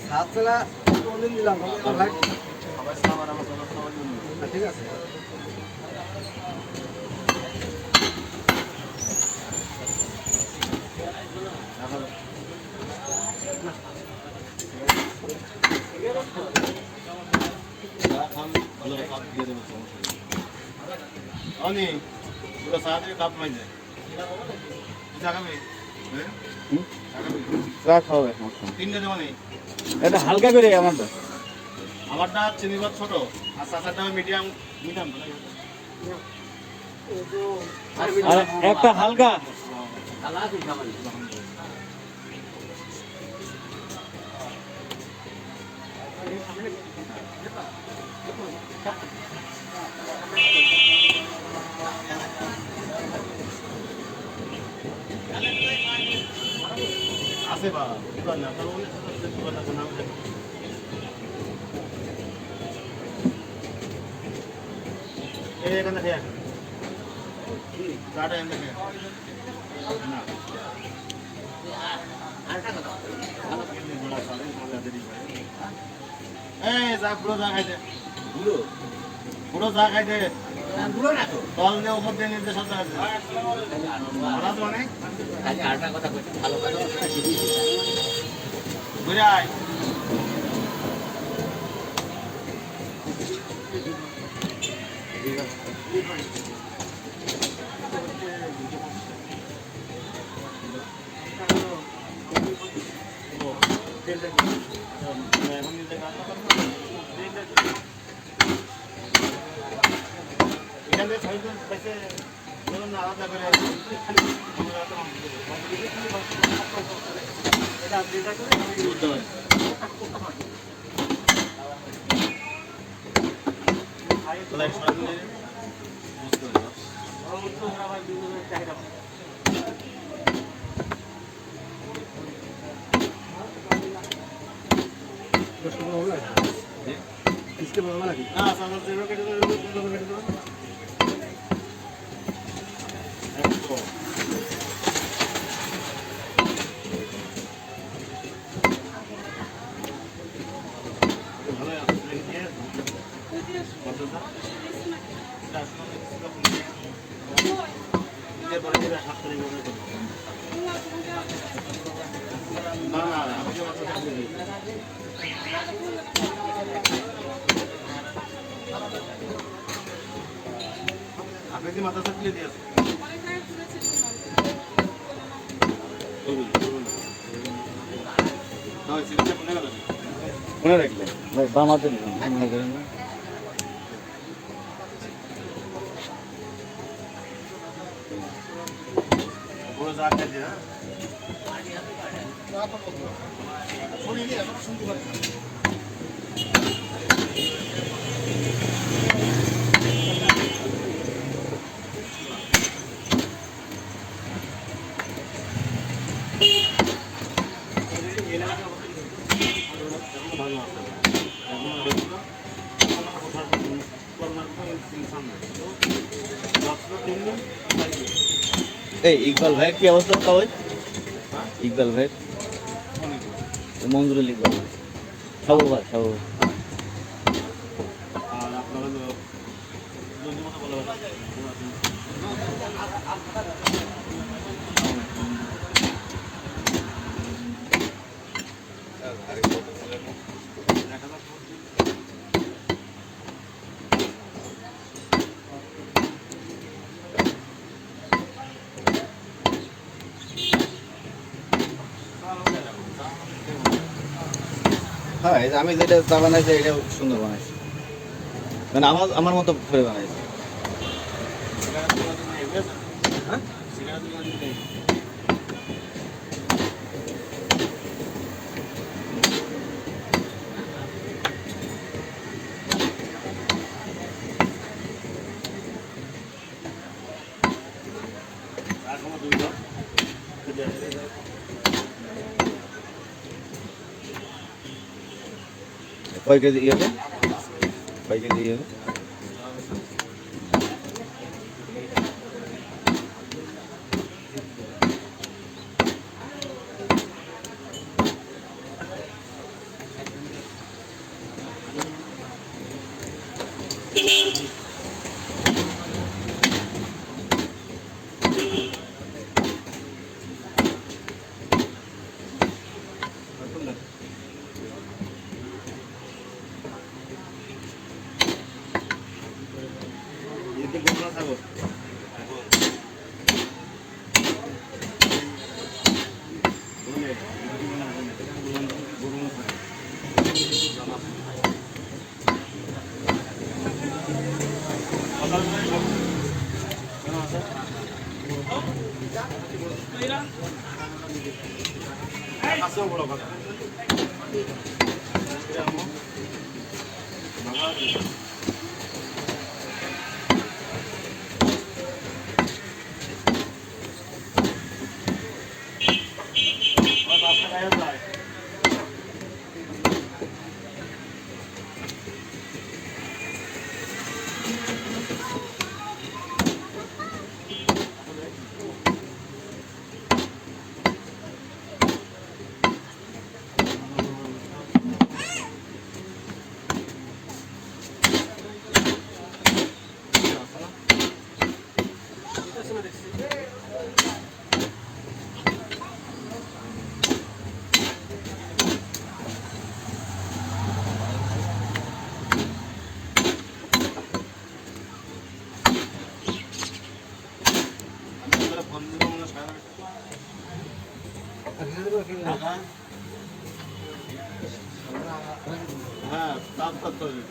সাতবেলা কোনদিন দিলাম ভাই ঠিক আছে। এটা হালকা করে আমারটা চিনি ভাত ছোট আর চাচারটা মিডিয়াম মিডিয়াম একটা হালকা আছে বা দোকান না তার দোকান আছে না এই এখানে খেয়ে গাড়ি এনে খেয়ে না এই যা পুরো যা খাইতে পুরো যা খাইতে তল দিয়ে উপর দিয়ে নির্দেশ আছে অনেক ঘুরে আয় আলাদা করে इसके बाबा लगी हां सामान जीरो के दो আপনি মাথা সাকলে দিয়েছে মনে রাখলে ভাই বামাতে মনে করেন না পুরো যা খাই দিয়ে শুনিনি এখন শুনতে পারি এই ইকবাল ভাই কি অবস্থা কই ইকবাল ভাই মঞ্জুরুল ইকবাল সবর ভাই সবর আর আপনারা হ্যাঁ আমি যেটা চা বানাইছি এটা সুন্দর বানাইছি মানে আমার মতো করে বানাইছি কয় কেজি হবে? কয় কেজি হবে? এতে গরু না ছাগল? গরু নেই। গরু না ছাগল? কাছেও বড় কথা। হ্যাঁ, তাপ করতে হবে।